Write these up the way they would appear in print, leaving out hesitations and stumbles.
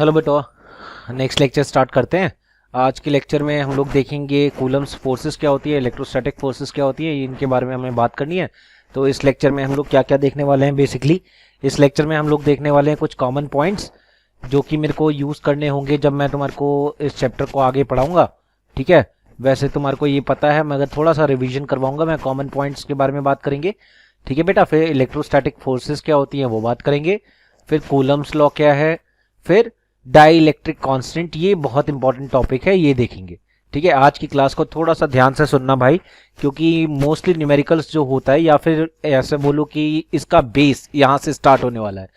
Hello बेटा, next lecture start करते हैं। आज के लेक्चर में हम लोग देखेंगे कूलम्स फोर्सेस क्या होती है, इलेक्ट्रोस्टैटिक फोर्सेस क्या होती है, इनके बारे में हमें बात करनी है। तो इस लेक्चर में हम लोग क्या क्या देखने वाले हैं। बेसिकली इस लेक्चर में हम लोग देखने वाले हैं कुछ कॉमन पॉइंट्स जो कि मेरे को यूज़ करने होंगे जब मैं तुम्हारे को इस चैप्टर को आगे पढ़ाऊँगा। ठीक है, वैसे तुम्हारे को ये पता है, मगर थोड़ा सा रिविजन करवाऊँगा मैं। कॉमन पॉइंट्स के बारे में बात करेंगे, ठीक है बेटा। फिर इलेक्ट्रोस्टैटिक फोर्सेस क्या होती हैं वो बात करेंगे। फिर कूलम्स लॉ क्या है, फिर डाई इलेक्ट्रिक कांस्टेंट, ये बहुत इंपॉर्टेंट टॉपिक है, ये देखेंगे। ठीक है, आज की क्लास को थोड़ा सा ध्यान से सुनना भाई, क्योंकि मोस्टली न्यूमेरिकल्स जो होता है, या फिर ऐसे बोलो कि इसका बेस यहाँ से स्टार्ट होने वाला है।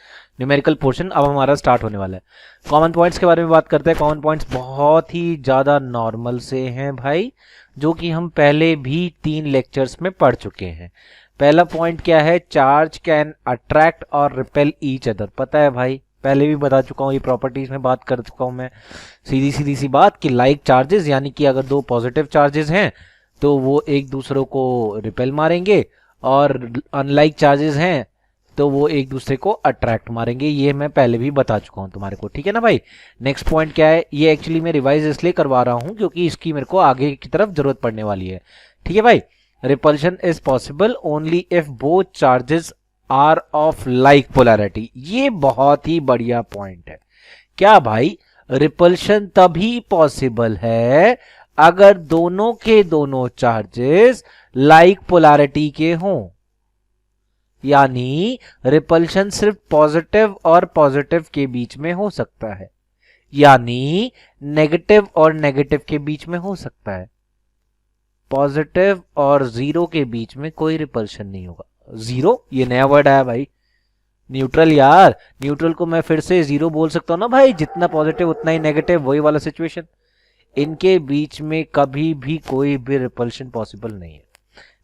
न्यूमेरिकल पोर्शन अब हमारा स्टार्ट होने वाला है। कॉमन पॉइंट्स के बारे में बात करते हैं। कॉमन पॉइंट्स बहुत ही ज़्यादा नॉर्मल से हैं भाई, जो कि हम पहले भी 3 लेक्चर्स में पढ़ चुके हैं। पहला पॉइंट क्या है, चार्ज कैन अट्रैक्ट और रिपेल ईच अदर। पता है भाई, पहले भी बता चुका हूँ, ये प्रॉपर्टीज में बात कर चुका हूँ मैं। सीधी सी बात कि लाइक चार्जेस, यानी कि अगर 2 पॉजिटिव चार्जेस हैं तो वो एक दूसरे को रिपेल मारेंगे, और अनलाइक चार्जेस हैं तो वो एक दूसरे को अट्रैक्ट मारेंगे। ये मैं पहले भी बता चुका हूँ तुम्हारे को, ठीक है ना भाई। नेक्स्ट पॉइंट क्या है, ये एक्चुअली मैं रिवाइज इसलिए करवा रहा हूँ क्योंकि इसकी मेरे को आगे की तरफ जरूरत पड़ने वाली है, ठीक है भाई। Repulsion is possible only if both charges are of like polarity. ये बहुत ही बढ़िया पॉइंट है। क्या भाई, रिपल्शन तभी पॉसिबल है अगर दोनों के दोनों चार्जेस लाइक पोलैरिटी के हों। यानी रिपल्शन सिर्फ पॉजिटिव और पॉजिटिव के बीच में हो सकता है, यानी नेगेटिव और नेगेटिव के बीच में हो सकता है। पॉजिटिव और जीरो के बीच में कोई रिपल्शन नहीं होगा। जीरो, ये नया वर्ड आया भाई। न्यूट्रल यार, न्यूट्रल को मैं फिर से जीरो बोल सकता हूं ना भाई, जितना पॉजिटिव उतना ही नेगेटिव, वही वाला सिचुएशन। इनके बीच में कभी भी कोई भी रिपल्शन पॉसिबल नहीं है,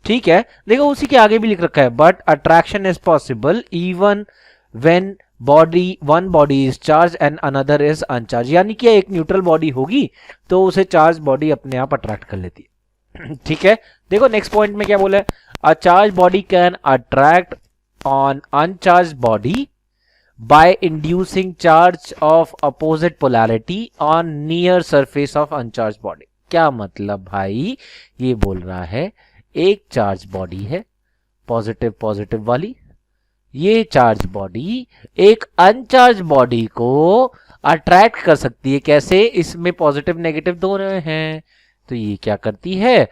ठीक है। देखो उसी के आगे भी लिख रखा है, but attraction is possible even when one body is charge and another is अनचार्ज। यानी कि एक न्यूट्रल बॉडी होगी तो उसे चार्ज बॉडी अपने आप अट्रैक्ट कर लेती है, ठीक है। देखो नेक्स्ट पॉइंट में क्या बोला है, a charged body can attract on uncharged body by inducing charge of opposite polarity on near surface of uncharged body। क्या मतलब भाई, ये बोल रहा है एक चार्ज बॉडी है पॉजिटिव पॉजिटिव वाली, ये चार्ज बॉडी एक अनचार्ज बॉडी को अट्रैक्ट कर सकती है। कैसे, इसमें पॉजिटिव नेगेटिव दोनों हैं, तो ये क्या करती है,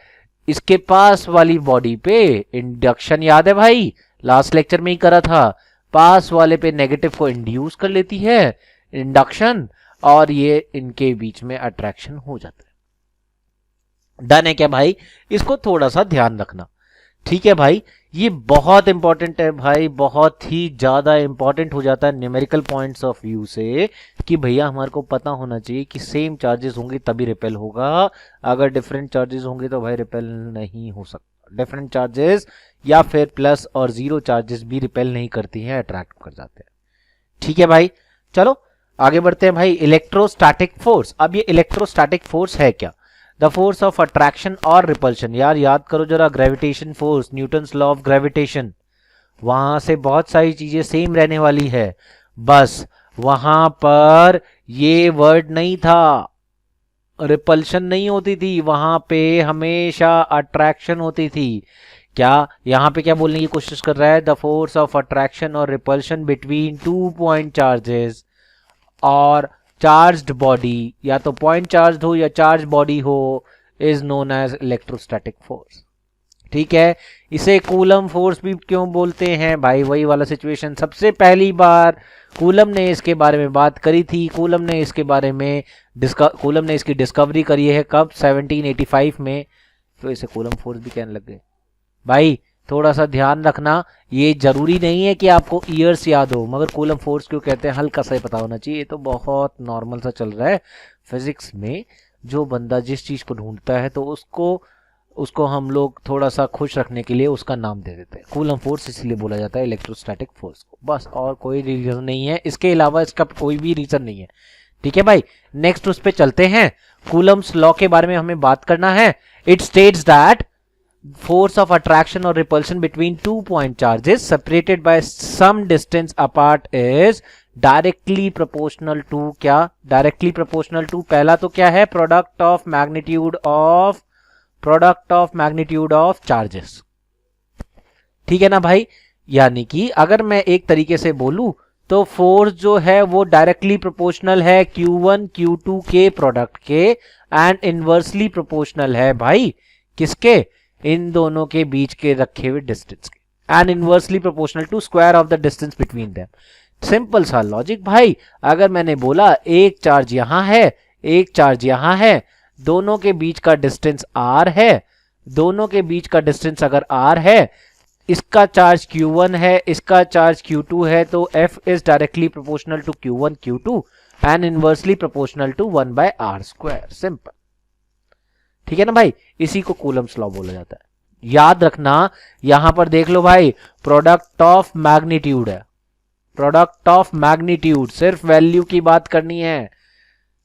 इसके पास वाली बॉडी पे इंडक्शन, याद है भाई लास्ट लेक्चर में ही करा था, पास वाले पे नेगेटिव को इंड्यूस कर लेती है इंडक्शन, और ये इनके बीच में अट्रैक्शन हो जाता है। डन है क्या भाई, इसको थोड़ा सा ध्यान रखना, ठीक है भाई। ये बहुत इंपॉर्टेंट है भाई, बहुत ही ज्यादा इंपॉर्टेंट हो जाता है न्यूमेरिकल पॉइंट्स ऑफ व्यू से, कि भैया हमारे को पता होना चाहिए कि सेम चार्जेस होंगे तभी रिपेल होगा। अगर डिफरेंट चार्जेस होंगे तो भाई रिपेल नहीं हो सकता। डिफरेंट चार्जेस या फिर प्लस और जीरो चार्जेस भी रिपेल नहीं करती हैं, अट्रैक्ट कर जाते हैं, ठीक है भाई। चलो आगे बढ़ते हैं भाई। इलेक्ट्रोस्टैटिक फोर्स, अब ये इलेक्ट्रोस्टैटिक फोर्स है क्या, द फोर्स ऑफ अट्रैक्शन और रिपल्शन। यार याद करो जरा, gravitation force, Newton's law of gravitation, वहां से बहुत सारी चीजें सेम रहने वाली है, बस वहां पर ये वर्ड नहीं था, रिपल्शन नहीं होती थी, वहां पे हमेशा अट्रैक्शन होती थी। क्या यहां पे क्या बोलने की कोशिश कर रहा है, द फोर्स ऑफ अट्रैक्शन और रिपल्शन बिटवीन 2 पॉइंट चार्जेस और चार्ज्ड बॉडी, या तो पॉइंट चार्ज हो या चार्ज बॉडी हो, is known as electrostatic force, ठीक है। इसे कूलम फोर्स भी क्यों बोलते हैं भाई, वही वाला सिचुएशन। सबसे पहली बार कूलम ने इसके बारे में बात करी थी, कूलम ने इसके बारे में कूलम ने इसकी डिस्कवरी करी है कब, 1785 में, तो इसे कूलम फोर्स भी कहने लग गए भाई। थोड़ा सा ध्यान रखना, ये जरूरी नहीं है कि आपको ईयर्स याद हो, मगर कूलम फोर्स क्यों कहते हैं हल्का सा ही पता होना चाहिए। ये तो बहुत नॉर्मल सा चल रहा है फिजिक्स में, जो बंदा जिस चीज को ढूंढता है तो उसको हम लोग थोड़ा सा खुश रखने के लिए उसका नाम दे देते हैं कूलम फोर्स, इसलिए बोला जाता है इलेक्ट्रोस्टैटिक फोर्स को, बस। और कोई रीजन नहीं है, इसके अलावा इसका कोई भी रीजन नहीं है, ठीक है भाई। नेक्स्ट उस पे चलते हैं, कूलम्स लॉ के बारे में हमें बात करना है। It states that force of attraction or repulsion between 2 point charges separated by some distance apart is directly proportional to क्या, डायरेक्टली प्रोपोर्शनल टू पहला तो क्या है, product of magnitude of charges, ठीक है ना भाई। यानी कि अगर मैं एक तरीके से बोलूं तो फोर्स जो है वो डायरेक्टली प्रोपोर्शनल है Q1 Q2 के प्रोडक्ट के, एंड इनवर्सली प्रोपोर्शनल है भाई किसके, इन दोनों के बीच के रखे हुए डिस्टेंस के, and inversely proportional to square of the distance between them. Simple सा लॉजिक भाई। अगर मैंने बोला एक चार्ज यहां है, एक चार्ज यहां है, दोनों के बीच का डिस्टेंस r है, दोनों के बीच का डिस्टेंस अगर r है, इसका चार्ज Q1 है, इसका चार्ज Q2 है, तो F is directly proportional to Q1 Q2 and inversely proportional to 1/r square. Simple, ठीक है ना भाई। इसी को कूलम्स लॉ बोला जाता है। याद रखना, यहां पर देख लो भाई, प्रोडक्ट ऑफ मैग्नीट्यूड है, प्रोडक्ट ऑफ मैग्नीट्यूड, सिर्फ वैल्यू की बात करनी है,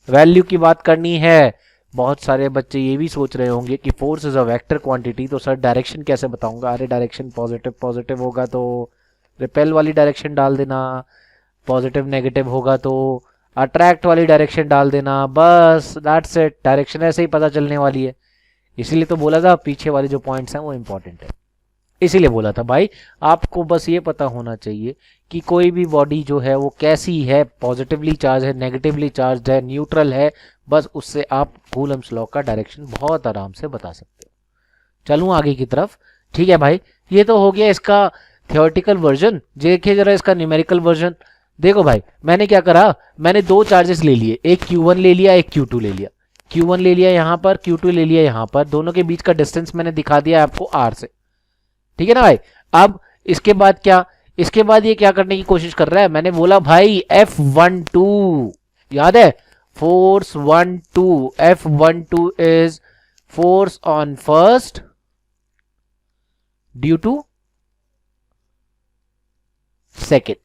वैल्यू की बात करनी है। बहुत सारे बच्चे ये भी सोच रहे होंगे कि force is a vector quantity, तो सर डायरेक्शन कैसे बताऊंगा। अरे डायरेक्शन पॉजिटिव पॉजिटिव होगा तो रिपेल वाली डायरेक्शन डाल देना, पॉजिटिव नेगेटिव होगा तो अट्रैक्ट वाली डायरेक्शन डाल देना, बस दैट्स इट। डायरेक्शन ऐसे ही पता चलने वाली है। इसीलिए तो बोला था पीछे वाले जो पॉइंट्स हैं वो इंपॉर्टेंट है, इसीलिए बोला था भाई। आपको बस ये पता होना चाहिए कि कोई भी बॉडी जो है वो कैसी है, पॉजिटिवली चार्ज है, नेगेटिवली चार्ज है, न्यूट्रल है, बस उससे आप कूलम्स लॉ का डायरेक्शन बहुत आराम से बता सकते हो। चलूं आगे की तरफ, ठीक है भाई। ये तो हो गया इसका थियोरेटिकल वर्जन। देखिए जरा इसका न्यूमेरिकल वर्जन। देखो भाई, मैंने क्या करा, मैंने दो चार्जेस ले लिए, एक Q1 ले लिया, एक Q2 ले लिया। Q1 ले लिया यहाँ पर, Q2 ले लिया यहाँ पर, दोनों के बीच का डिस्टेंस मैंने दिखा दिया आपको r से, ठीक है ना भाई। अब इसके बाद क्या, इसके बाद ये क्या करने की कोशिश कर रहा है, मैंने बोला भाई F12, याद है, force 1-2, F12 is force on first due to second.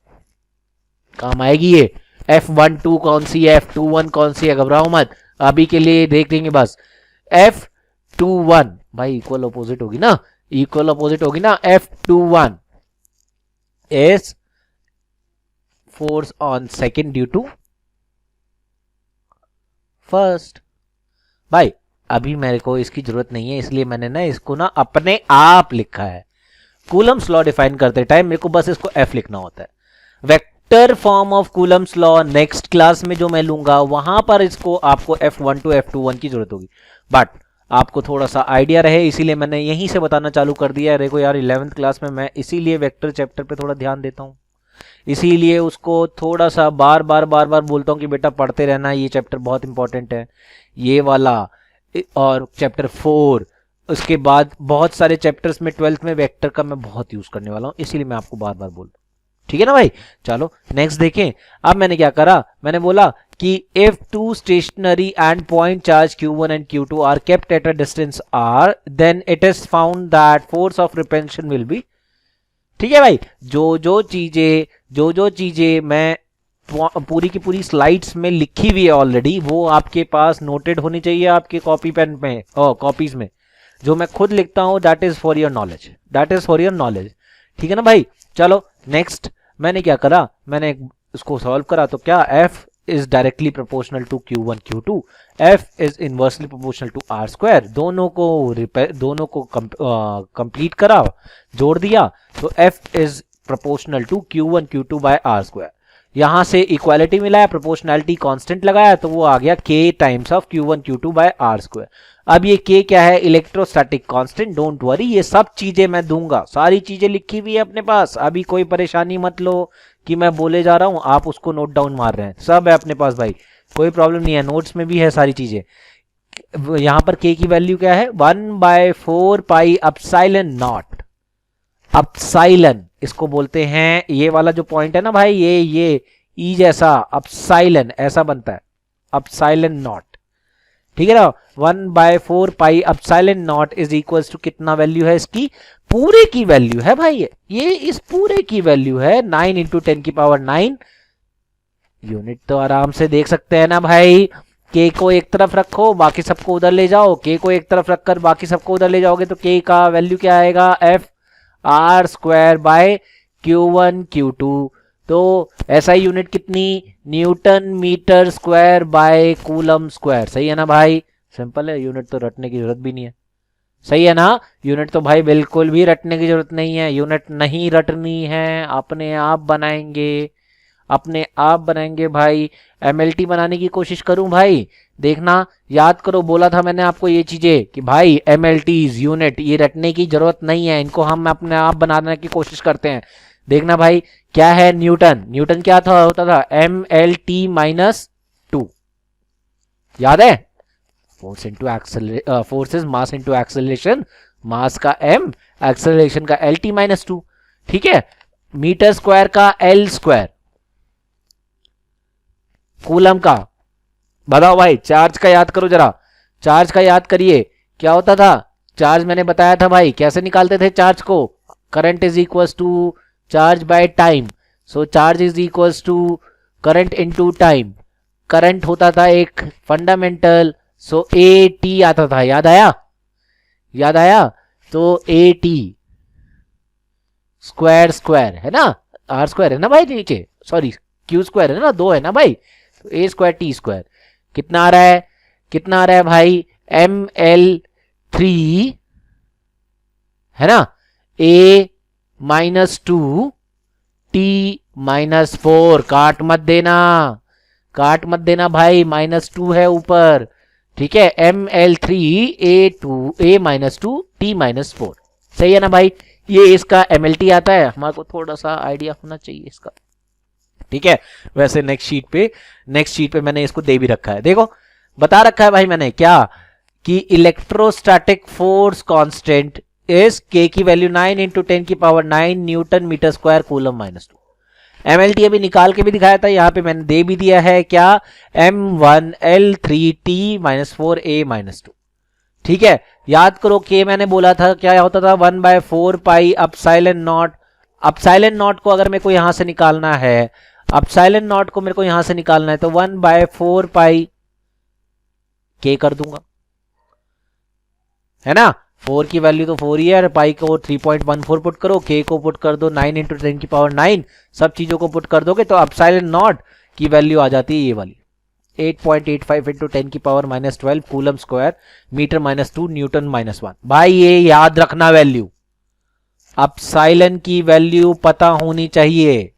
काम आएगी ये। F12 कौन सी है, F21 कौन सी है, घबराओ मत, अभी के लिए देख लेंगे बस। F21 भाई इक्वल अपोजिट होगी ना, इक्वल अपोजिट होगी ना। F21 is force on second due to first. भाई अभी मेरे को इसकी जरूरत नहीं है, इसलिए मैंने ना इसको ना अपने आप लिखा है। कूलम्स लॉ डिफाइन करते टाइम मेरे को बस इसको F लिखना होता है। Vector form of Coulomb's law next class में जो मैं लूंगा वहां पर इसको आपको F12 F21 की जरूरत होगी, बट आपको थोड़ा सा आइडिया रहे इसीलिए मैंने यहीं से बताना चालू कर दिया है। देखो यार 11th क्लास में मैं इसीलिए वेक्टर चैप्टर पे थोड़ा ध्यान देता हूँ, इसीलिए उसको थोड़ा सा बार बार बोलता हूँ कि बेटा पढ़ते रहना, ये चैप्टर बहुत इंपॉर्टेंट है, ये वाला और चैप्टर 4। उसके बाद बहुत सारे चैप्टर्स में 12th में वेक्टर का मैं बहुत यूज करने वाला हूँ, इसीलिए मैं आपको बार बार बोल, ठीक है ना भाई। चलो नेक्स्ट देखें। अब मैंने क्या करा, मैंने बोला कि if two stationary and point charge Q1 and Q2 are kept at a distance r, then it is found that force of repulsion will be, ठीक है भाई। जो चीजें मैं पूरी की पूरी स्लाइड्स में लिखी हुई है ऑलरेडी, वो आपके पास नोटेड होनी चाहिए आपके कॉपी पेन में और कॉपीज में। जो मैं खुद लिखता हूं that is for your knowledge, that is for your knowledge, ठीक है ना भाई। चलो नेक्स्ट मैंने क्या करा, मैंने इसको सॉल्व करा तो क्या, F is directly proportional to Q1 Q2, F is inversely proportional to R square, दोनों को कंप्लीट करा, जोड़ दिया तो F is proportional to Q1 Q2 by R square। यहां से इक्वालिटी मिला है, प्रोपोर्शनैलिटी कांस्टेंट लगाया तो वो आ गया K times of Q1 Q2 by R square। अब ये K क्या है, इलेक्ट्रोस्टैटिक कांस्टेंट। डोंट वरी, ये सब चीजें मैं दूंगा, सारी चीजें लिखी हुई है अपने पास, अभी कोई परेशानी मत लो कि मैं बोले जा रहा हूं आप उसको नोट डाउन मार रहे हैं, सब है अपने पास भाई, कोई प्रॉब्लम नहीं है, नोट्स में भी है सारी चीजें। यहां पर K की वैल्यू क्या है, 1/4 पाई अपसाइलन नॉट। अपसाइलन इसको बोलते हैं, ये वाला जो पॉइंट है ना भाई, ये ई जैसा अपसाइलन ऐसा बनता है, अपसाइलन नॉट, ठीक है ना। 1/4 pi epsilon naught is equal to कितना वैल्यू है इसकी, पूरे की वैल्यू है भाई, ये इस पूरे की वैल्यू है 9 × 10⁹ यूनिट। तो आराम से देख सकते हैं ना भाई, K को एक तरफ रखो बाकी सबको उधर ले जाओ, K को एक तरफ रखकर बाकी सबको उधर ले जाओगे तो K का वैल्यू क्या आएगा, F R square by Q1 Q2 तो एसआई यूनिट कितनी, newton metre square by coulomb square. सही है ना भाई, सिंपल है, यूनिट तो रटने की जरूरत भी नहीं है। सही है ना, यूनिट तो भाई बिल्कुल भी रटने की जरूरत नहीं है, यूनिट नहीं रटनी है, अपने आप बनाएंगे, अपने आप बनाएंगे भाई। एमएलटी बनाने की कोशिश करूं भाई, देखना, याद करो, बोला था मैंने आपको ये चीजें कि भाई एमएलटीज यूनिट ये रटने की जरूरत नहीं है, इनको हम अपने आप बनाने की कोशिश करते हैं। देखना भाई, क्या है न्यूटन, न्यूटन क्या था, होता था M L T minus two, याद है, force into acceleration, force is mass into acceleration, mass का एम, एक्सेलरेशन का एल टी माइनस टू। ठीक है, मीटर स्क्वायर का एल स्क्वायर, कूलम का, बताओ भाई, चार्ज का याद करो जरा, चार्ज का याद करिए, क्या होता था चार्ज, मैंने बताया था भाई कैसे निकालते थे चार्ज को, current is equal to charge by time, so charge is equal to current into time, current होता था एक फंडामेंटल, सो ए टी आता था, याद आया, याद आया, तो ए टी स्क्वायर स्क्वायर है ना, आर स्क्वायर है ना भाई नीचे, सॉरी क्यू स्क्वायर है ना, दो है ना भाई, तो ए स्क्वायर टी स्क्वायर, कितना आ रहा है, कितना आ रहा है भाई, एम एल थ्री है ना, A minus two T minus four, काट मत देना, काट मत देना भाई, माइनस टू है ऊपर, ठीक है, M L three A minus two T minus four. सही है ना भाई, ये इसका एमएलटी आता है, हमारे को थोड़ा सा आइडिया होना चाहिए इसका। ठीक है, वैसे नेक्स्ट शीट पे मैंने इसको दे भी रखा है, देखो बता रखा है भाई मैंने क्या, कि इलेक्ट्रोस्टैटिक फोर्स कांस्टेंट इज के की वैल्यू 9 इंटू 10 की power 9 newton metre square coulomb minus 2। MLT अभी निकाल के भी दिखाया था, यहां पे मैंने दे भी दिया है क्या, M1L3T माइनस 4 A माइनस 2। ठीक है, याद करो के मैंने बोला था क्या होता था, 1/4 pi epsilon not, epsilon not को अगर मेरे को यहां से निकालना है, अपसाइलन नॉट को मेरे को यहां से निकालना है, तो 1/4 पाई के कर दूंगा, है ना, 4 की वैल्यू तो 4 ही है, पाई को 3.14 पुट करो, के को पुट कर दो 9 इंटू 10 की पावर 9, सब चीजों को पुट कर दोगे तो अपसाइलन नॉट की वैल्यू आ जाती है ये वाली 8.85 इंटू 10 की power -12 coulomb square metre -2 newton -1। भाई ये याद रखना वैल्यू, अपसाइलन की वैल्यू पता होनी चाहिए,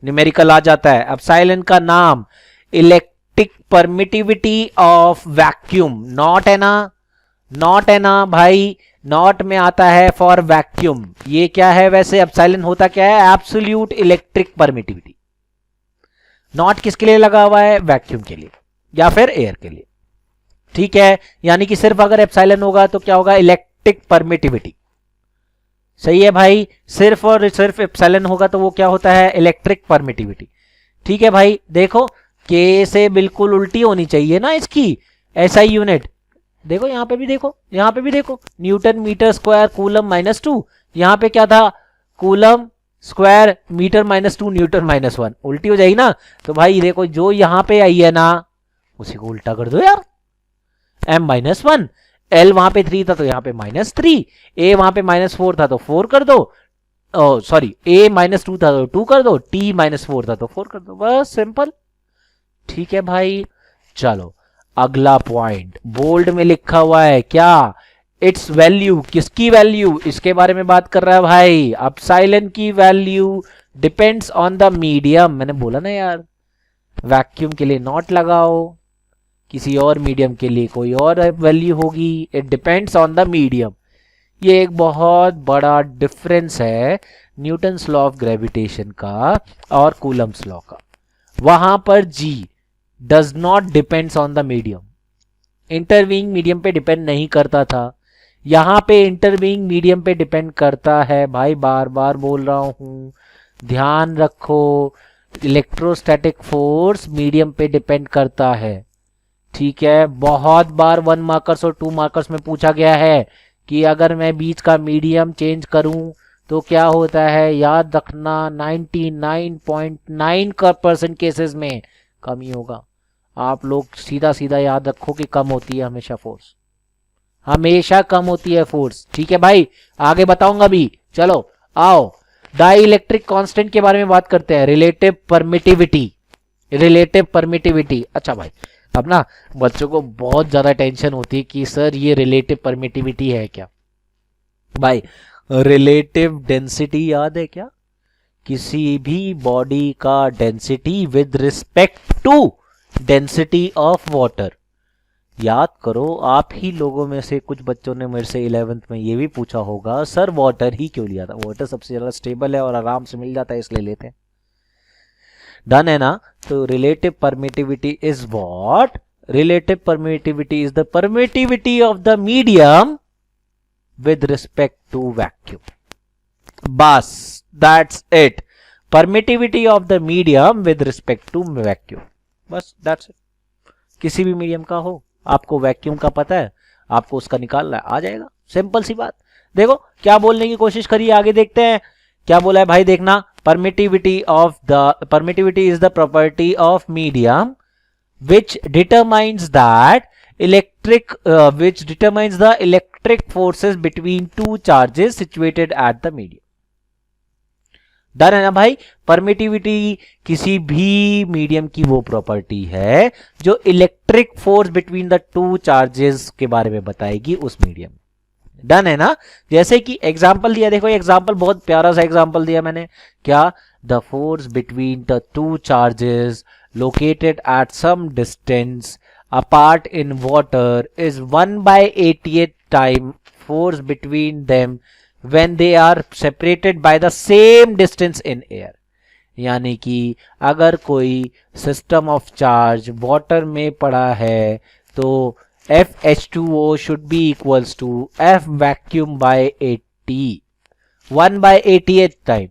न्यूमेरिकल आ जाता है। अपसाइलन का नाम electric permittivity of vacuum, not है ना, नॉट है ना भाई, नॉट में आता है फॉर वैक्यूम। ये क्या है वैसे, अपसाइलन होता क्या है, एब्सोल्यूट इलेक्ट्रिक परमिटिविटी। नॉट किसके लिए लगा हुआ है, वैक्यूम के लिए या फिर एयर के लिए। ठीक है, यानी कि सिर्फ अगर एप्सिलॉन होगा तो क्या होगा, इलेक्ट्रिक परमिटिविटी। सही है भाई, सिर्फ और सिर्फ एप्सिलॉन होगा तो वो क्या होता है, इलेक्ट्रिक परमिटिविटी। ठीक है भाई, देखो के से बिल्कुल उल्टी होनी चाहिए ना इसकी एसआई यूनिट। देखो यहां पे भी देखो, यहां पे भी देखो, न्यूटन मीटर स्क्वायर कूलम -2, यहां पे क्या था, कूलम स्क्वायर मीटर -2 न्यूटन -1, उल्टी हो जाएगी ना। तो भाई देखो जो यहां पे आई है ना उसी को उल्टा कर दो यार, m-1, l वहां पे 3 था तो यहां पे -3, a वहां पे -4 था तो 4 कर दो, सॉरी a -2 था तो 2 कर दो, t -4 था तो 4 कर दो, बस सिंपल। ठीक है भाई, चलो अगला पॉइंट बोल्ड में लिखा हुआ है क्या, इट्स वैल्यू, किसकी वैल्यू, इसके बारे में बात कर रहा है भाई। अपसाइलन की value depends on the medium, मैंने बोला ना यार, वैक्यूम के लिए नॉट लगाओ, किसी और मीडियम के लिए कोई और वैल्यू होगी, it depends on the medium. ये एक बहुत बड़ा डिफरेंस है न्यूटन्स लॉ ऑफ ग्रेविटेशन का और कूलम्स लॉ का। वहां पर G does not depends on the medium, intervening medium पे डिपेंड नहीं करता था, यहां पे इंटरवीइंग मीडियम पे डिपेंड करता है भाई, बार बार बोल रहा हूं, ध्यान रखो, इलेक्ट्रोस्टैटिक फोर्स मीडियम पे डिपेंड करता है। ठीक है, बहुत बार 1 मार्कर्स और 2 मार्कर्स में पूछा गया है कि अगर मैं बीच का मीडियम चेंज करूं तो क्या होता है, याद रखना 99.9% केसेस में कमी होगा। आप लोग सीधा सीधा याद रखो कि कम होती है हमेशा फोर्स, हमेशा कम होती है फोर्स। ठीक है भाई, आगे बताऊंगा भी, चलो आओ डाई इलेक्ट्रिक कांस्टेंट के बारे में बात करते हैं, रिलेटिव परमिटिविटी। रिलेटिव परमिटिविटी, अच्छा भाई अब ना बच्चों को बहुत ज्यादा टेंशन होती है कि सर ये रिलेटिव परमिटिविटी है क्या। भाई रिलेटिव डेंसिटी याद है क्या, किसी भी बॉडी का density with respect to density of water. याद करो, आप ही लोगों में से कुछ बच्चों ने मेरे से 11th में ये भी पूछा होगा सर वाटर ही क्यों लिया था, वाटर सबसे ज्यादा स्टेबल है और आराम से मिल जाता है इसलिए लेते हैं। डन है ना। तो relative permittivity is what, relative permittivity is the permittivity of the medium with respect to vacuum. बस that's it, permittivity of the medium with respect to vacuum, बस दैट्स इट। किसी भी मीडियम का हो, आपको वैक्यूम का पता है, आपको उसका निकालना है, आ जाएगा, सिंपल सी बात। देखो क्या बोलने की कोशिश करिए, आगे देखते हैं क्या बोला है भाई। देखना, permittivity is the property of medium which determines the electric forces between two charges situated at the medium। Done है ना भाई। परमिटिविटी किसी भी मीडियम की वो प्रॉपर्टी है जो electric force between the two charges के बारे में बताएगी उस मीडियम। डन है ना। जैसे कि एग्जांपल दिया, देखो एग्जांपल बहुत प्यारा सा एग्जांपल दिया मैंने, क्या, the force between the two charges located at some distance apart in water is 1/80th time force between them when they are separated by the same distance in air। यानी कि अगर कोई सिस्टम ऑफ चार्ज वाटर में पड़ा है तो FH2O should be equals to F vacuum by 80, 1/80th time.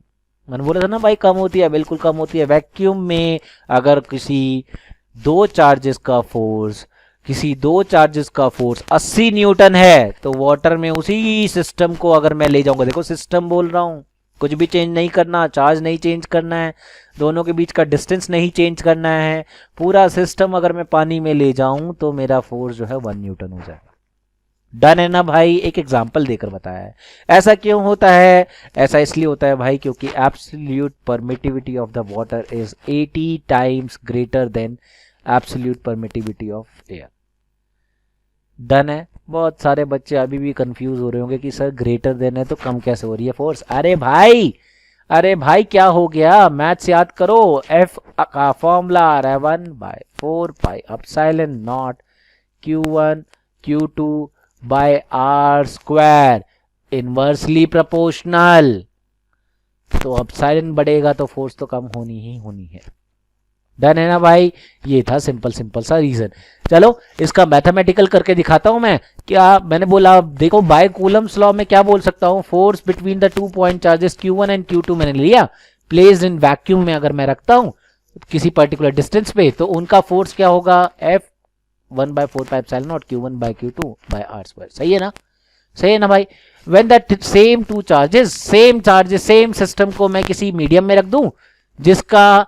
मैंने बोला था ना भाई कम होती है, बिल्कुल कम होती है। वैक्यूम में अगर किसी दो चार्जेस का फोर्स 80 न्यूटन है तो वाटर में उसी सिस्टम को अगर मैं ले जाऊंगा, देखो सिस्टम बोल रहा हूं, कुछ भी चेंज नहीं करना, चार्ज नहीं चेंज करना है, दोनों के बीच का डिस्टेंस नहीं चेंज करना है, पूरा सिस्टम अगर मैं पानी में ले जाऊं तो मेरा फोर्स जो है 1 न्यूटन हो जाएगा। डन है ना भाई। एक एग्जांपल देकर बताया है। ऐसा क्यों होता है, ऐसा इसलिए होता है भाई क्योंकि absolute permittivity of the water is 80 times greater than absolute permittivity of air. Done है। बहुत सारे बच्चे अभी भी कंफ्यूज हो रहे होंगे कि सर ग्रेटर देन है तो कम कैसे हो रही है फोर्स। अरे भाई क्या हो गया, मैथ्स याद करो। एफ का फॉर्मूला आ रहा है 1/4 pi epsilon naught Q1 Q2 by R square inversely proportional. तो एप्सिलॉन बढ़ेगा तो फोर्स तो कम होनी ही होनी है। डन है ना भाई। ये था सिंपल सा रीजन। चलो इसका मैथमेटिकल करके दिखाता हूं मैं। क्या मैंने बोला, देखो बाय कूलम्स लॉ में क्या बोल सकता हूं, force between the 2 point charges Q1 and Q2 मैंने लिया, प्लेस्ड इन वैक्यूम में अगर मैं रखता हूं किसी पर्टिकुलर डिस्टेंस पे, तो उनका फोर्स क्या होगा, F 1/4 pi epsilon naught Q1 by Q2 by R square. सही है ना भाई। When that same two charges, same system को मैं किसी मीडियम में रख दूं जिसका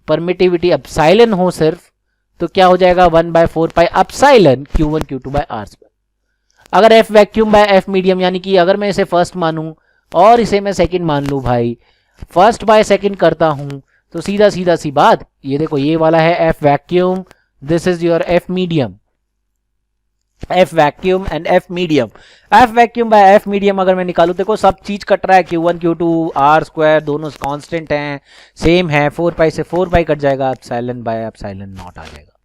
परमिटिविटी एप्सिलॉन हो सिर्फ, तो क्या हो जाएगा 1/4 pi epsilon Q1 Q2 by R square. अगर F vacuum by F medium, यानी कि अगर मैं इसे फर्स्ट मानूं और इसे मैं सेकंड मान लूं भाई, फर्स्ट बाय सेकंड करता हूं तो सीधा सी बात, ये देखो ये वाला है F vacuum, this is your F medium, F vacuum and F medium। F vacuum by F medium अगर मैं निकालू, देखो सब चीज कट रहा है, Q1 Q2 R स्क्वायर दोनों कांस्टेंट हैं, सेम है, 4 पाई से 4 पाई कट जाएगा, एप्सिलॉन बाय एप्सिलॉन नॉट आ जाएगा।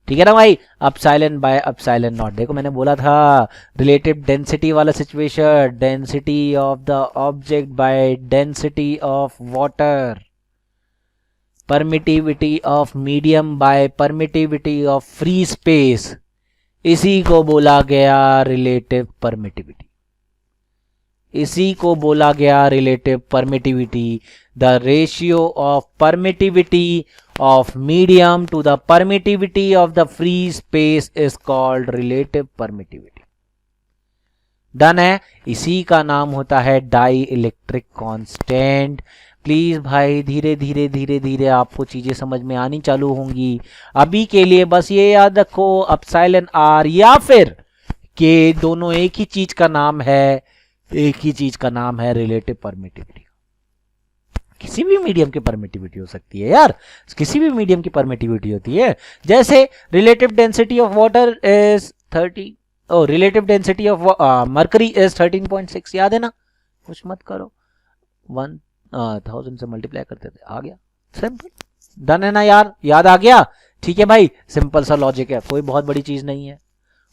ठीक है ना भाई, एप्सिलॉन बाय एप्सिलॉन नॉट। देखो मैंने बोला था रिलेटिव डेंसिटी वाला situation, density of the object by density of water, permittivity of medium by permittivity of free space, इसी को बोला गया relative permittivity. The ratio of permittivity of medium to the permittivity of the free space is called relative permittivity. Done है। इसी का नाम होता है डाई इलेक्ट्रिक कांस्टेंट। प्लीज भाई धीरे धीरे आपको चीजें समझ में आनी चालू होंगी। अभी के लिए बस ये याद रखो, एप्सिलॉन आर या फिर के दोनों एक ही चीज का नाम है रिलेटिव परमिटिविटी। किसी भी मीडियम की परमिटिविटी हो सकती है यार, किसी भी मीडियम की परमिटिविटी होती है। जैसे relative density of water is 30, relative density of mercury is 13.6, याद है ना, कुछ मत करो, 1000 से मल्टीप्लाई करते थे, आ गया, सिंपल, डन है ना यार, याद आ गया। ठीक है भाई, सिंपल सा लॉजिक है, कोई बहुत बड़ी चीज नहीं है,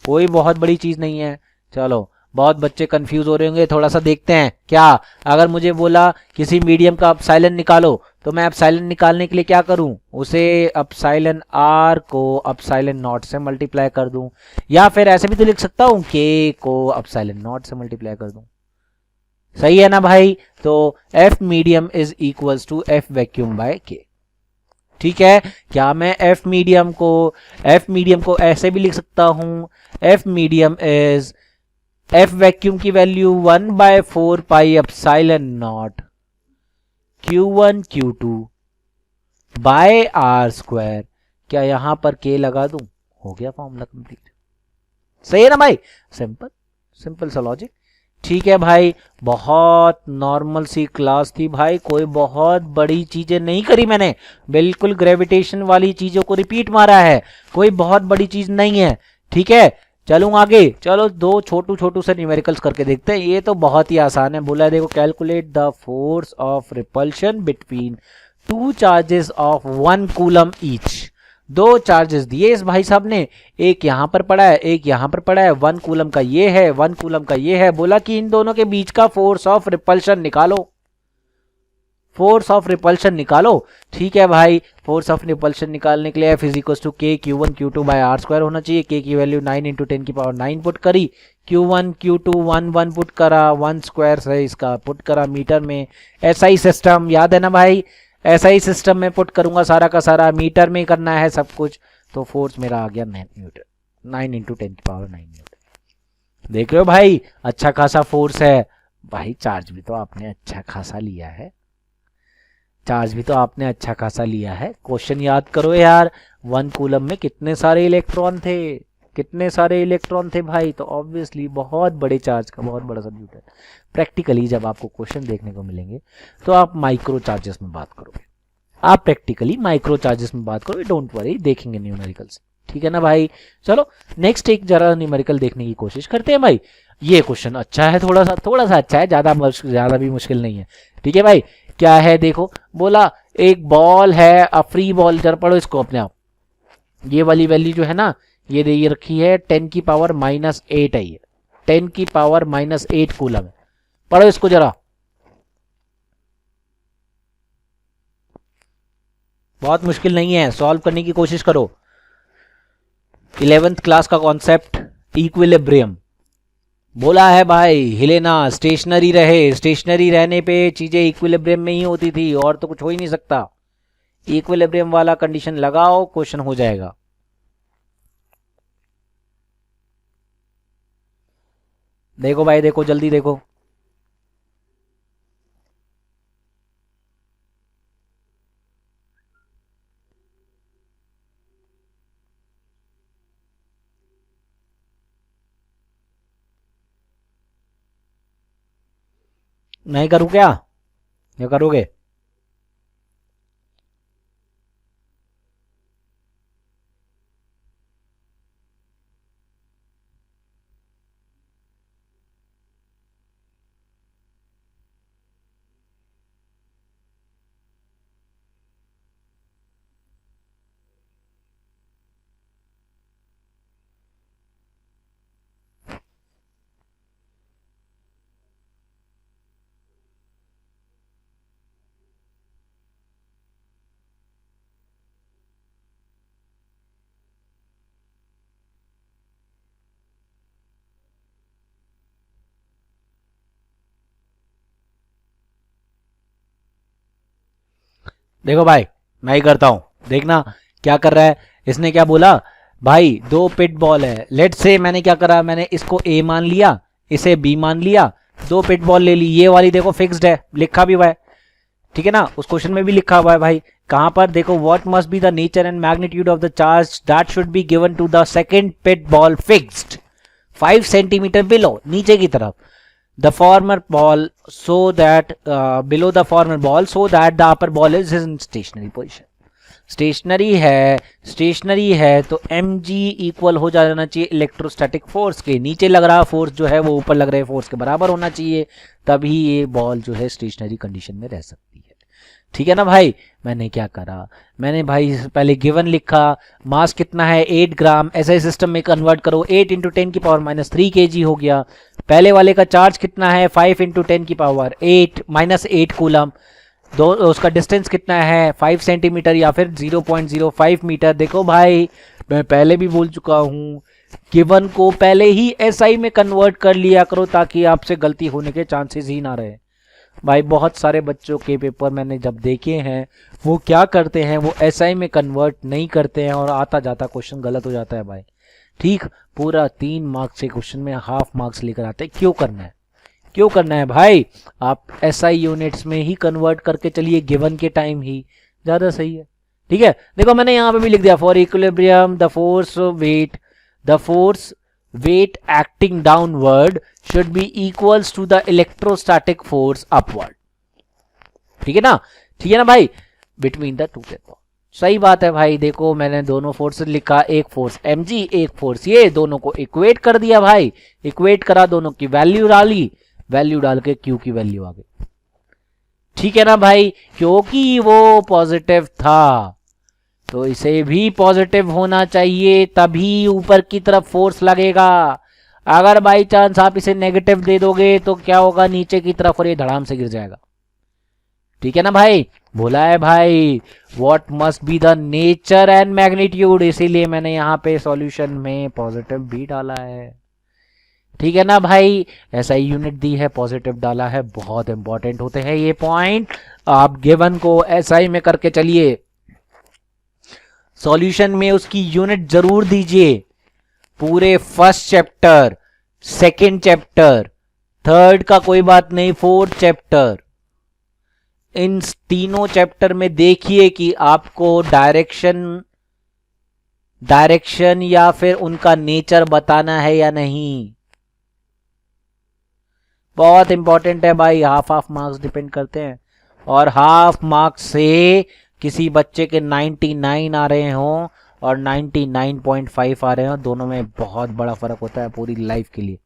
कोई बहुत बड़ी चीज नहीं है। चलो, बहुत बच्चे कंफ्यूज हो रहे होंगे, थोड़ा सा देखते हैं। क्या, अगर मुझे बोला किसी मीडियम का एप्सिलॉन निकालो, तो मैं एप्सिलॉन निकालने के लिए क्या करूं, उसे एप्सिलॉन आर को एप्सिलॉन नॉट से मल्टीप्लाई कर दूं, या फिर ऐसे भी तो लिख सकता हूं के को एप्सिलॉन नॉट से मल्टीप्लाई कर दूं। सही है ना भाई। तो F medium is equals to F vacuum by K. ठीक है, क्या मैं एफ मीडियम को ऐसे भी लिख सकता हूं, F medium is F vacuum की value 1/4 pi epsilon naught Q1 Q2 by R square. क्या यहां पर के लगा दूं, हो गया फॉर्मूला कंप्लीट। सही है ना भाई, सिंपल, सिंपल सा लॉजिक। ठीक है भाई, बहुत नॉर्मल सी क्लास थी भाई, कोई बहुत बड़ी चीजें नहीं करी मैंने, बिल्कुल ग्रेविटेशन वाली चीजों को रिपीट मारा है, कोई बहुत बड़ी चीज नहीं है। ठीक है, चलूं आगे, चलो दो छोटू से न्यूमेरिकल्स करके देखते हैं। ये तो बहुत ही आसान है, बोला है देखो, calculate the force of repulsion between two charges of 1 coulomb each. दो चार्जेस दिए इस भाई साहब ने, एक यहां पर पड़ा है, एक यहां पर पड़ा है, 1 कूलम का ये है, 1 कूलम का ये है। बोला कि इन दोनों के बीच का फोर्स ऑफ रिपल्शन निकालो, फोर्स ऑफ रिपल्शन निकालो। ठीक है भाई, फोर्स ऑफ रिपल्शन निकालने के लिए F इज टू के Q1 Q2 by R square होना चाहिए। के की वैल्यू 9 × 10 की पावर 9 पुट करी, Q1 Q2 1 पुट करा, 1 स्क्वायर से इसका पुट करा मीटर में। SI सिस्टम याद है ना भाई, SI सिस्टम में पुट करूंगा सारा का सारा, मीटर में करना है सब कुछ, तो फोर्स मेरा आ गया 9 न्यूटन, 9 × 10 की पावर 9 न्यूटन। देख रहे हो भाई, अच्छा खासा फोर्स है भाई। चार्ज भी तो आपने अच्छा खासा लिया है, चार्ज भी तो आपने अच्छा खासा लिया है। क्वेश्चन याद करो यार, 1 कूलम में कितने सारे इलेक्ट्रॉन थे, कितने सारे इलेक्ट्रॉन थे भाई, तो ऑब्वियसली बहुत बड़े चार्ज का बहुत बड़ा सब्यूट है। प्रैक्टिकली जब आपको क्वेश्चन देखने को मिलेंगे तो आप माइक्रो चार्जेस में बात करोगे, आप प्रैक्टिकली माइक्रो चार्जेस में बात करोगे, डोंट वरी, देखेंगे न्यूमेरिकल्स। ठीक है ना भाई, चलो नेक्स्ट एक जरा न्यूमेरिकल देखने की कोशिश करते हैं भाई। ये क्वेश्चन अच्छा है, थोड़ा सा अच्छा है, ज्यादा भी मुश्किल नहीं है। ठीक है भाई, क्या है देखो, बोला एक बॉल है, फ्री बॉल, जरा पढ़ो इसको अपने आप। ये वाली वैल्यू जो है ना, ये दे रखी है 10 की पावर -8 है, ये 10 की पावर -8 कूलम है। पढ़ो इसको जरा, बहुत मुश्किल नहीं है, सॉल्व करने की कोशिश करो। 11th क्लास का कॉन्सेप्ट इक्विलिब्रियम। बोला है भाई हिले ना, स्टेशनरी रहे, स्टेशनरी रहने पे चीजें इक्विलिब्रियम में ही होती थी, और तो कुछ हो ही नहीं सकता। इक्विलिब्रियम वाला कंडीशन लगाओ, क्वेश्चन हो जाएगा। देखो भाई, देखो जल्दी देखो, नहीं करूं क्या, ये करोगे? देखो भाई, मैं ही करता हूं, देखना क्या कर रहा है। इसने क्या बोला भाई, दो पिट बॉल है, लेट से मैंने क्या करा, मैंने इसको ए मान लिया, इसे बी मान लिया, दो पिट बॉल ले ली। ये वाली देखो फिक्स्ड है, लिखा भी हुआ है, ठीक है ना, उस क्वेश्चन में भी लिखा हुआ है भाई। कहां पर देखो, what must be the nature and magnitude of the charge that should be given to the second pith ball fixed 5 centimetre below, नीचे की तरफ। the former ball so that below the former ball so that the upper ball is in stationary position. Stationary है तो mg equal हो जाना चाहिए electrostatic force के, नीचे लग रहा फोर्स जो है वो ऊपर लग रहे फोर्स के बराबर होना चाहिए, तभी ये बॉल जो है स्टेशनरी कंडीशन में रह सकती है। ठीक है ना भाई। मैंने क्या करा, मैंने भाई पहले गिवन लिखा, मास कितना है 8 ग्राम, ऐसे सिस्टम में कन्वर्ट करो 8 × 10 की पावर -3 kg हो गया। पहले वाले का चार्ज कितना है 5 × 10 की पावर 8 -8 कूलम, दो उसका डिस्टेंस कितना है 5 सेंटीमीटर या फिर 0.05 मीटर। देखो भाई मैं पहले भी बोल चुका हूँ, गिवन को पहले ही एसआई में कन्वर्ट कर लिया करो ताकि आपसे गलती होने के चांसेस ही ना रहे। भाई बहुत सारे बच्चों के पेपर मैंने जब देखे हैं वो क्या करते हैं, वो एसआई में कन्वर्ट नहीं करते हैं और आता जाता क्वेश्चन गलत हो जाता है भाई। ठीक, पूरा 3 मार्क्स से क्वेश्चन में हाफ मार्क्स लेकर आते हैं। क्यों करना है, क्यों करना है भाई, आप एसआई यूनिट्स में ही कन्वर्ट करके चलिए, गिवन के टाइम ही ज़्यादा सही है। ठीक है, देखो मैंने यहाँ पे भी लिख दिया, for equilibrium the force weight acting downward should be equals to the electrostatic force upward. ठीक है ना भाई, बिटवीन द टू पेपर। सही बात है भाई। देखो मैंने दोनों फोर्सेस लिखा, एक फोर्स mg एक फोर्स ये, दोनों को इक्वेट कर दिया भाई, इक्वेट करा, दोनों की वैल्यू डाली, वैल्यू डाल के Q की वैल्यू आ गई। ठीक है ना भाई, क्योंकि वो पॉजिटिव था तो इसे भी पॉजिटिव होना चाहिए, तभी ऊपर की तरफ फोर्स लगेगा। अगर बाई चांस आप इसे नेगेटिव दे दोगे तो क्या होगा, नीचे की तरफ और ये धड़ाम से गिर जाएगा। ठीक है ना भाई, बोला है भाई what must be the nature and magnitude, इसीलिए मैंने यहाँ पे सॉल्यूशन में पॉजिटिव भी डाला है। ठीक है ना भाई, ऐसा ही यूनिट दी है, पॉजिटिव डाला है, बहुत इंपॉर्टेंट होते हैं ये पॉइंट। आप गिवन को एसआई में करके चलिए, सॉल्यूशन में उसकी यूनिट जरूर दीजिए। पूरे first chapter, second chapter, third का कोई बात नहीं, फोर्थ चैप्टर, इन तीनों चैप्टर में देखिए कि आपको डायरेक्शन या फिर उनका नेचर बताना है या नहीं। बहुत इंपॉर्टेंट है भाई, हाफ मार्क्स डिपेंड करते हैं, और हाफ मार्क्स से किसी बच्चे के 99 आ रहे हों और 99.5 आ रहे हों, दोनों में बहुत बड़ा फर्क होता है पूरी लाइफ के लिए।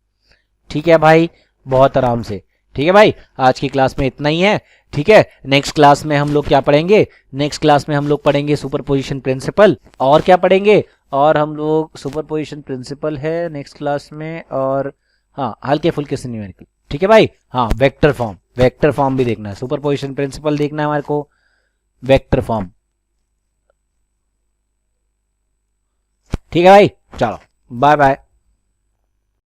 ठीक है भाई, बहुत आराम से। ठीक है भाई, आज की क्लास में इतना ही है। ठीक है, नेक्स्ट क्लास में हम लोग क्या पढ़ेंगे, नेक्स्ट क्लास में हम लोग पढ़ेंगे सुपरपोजिशन प्रिंसिपल, और क्या पढ़ेंगे, और हम लोग सुपरपोजिशन प्रिंसिपल है नेक्स्ट क्लास में, और हाँ हल्के फुल्के से न्यूमेरिकल। ठीक है भाई, हाँ वेक्टर फॉर्म भी देखना है, सुपरपोजिशन प्रिंसिपल देखना है हमारे को, वेक्टर फॉर्म। ठीक है भाई, चलो बाय बाय।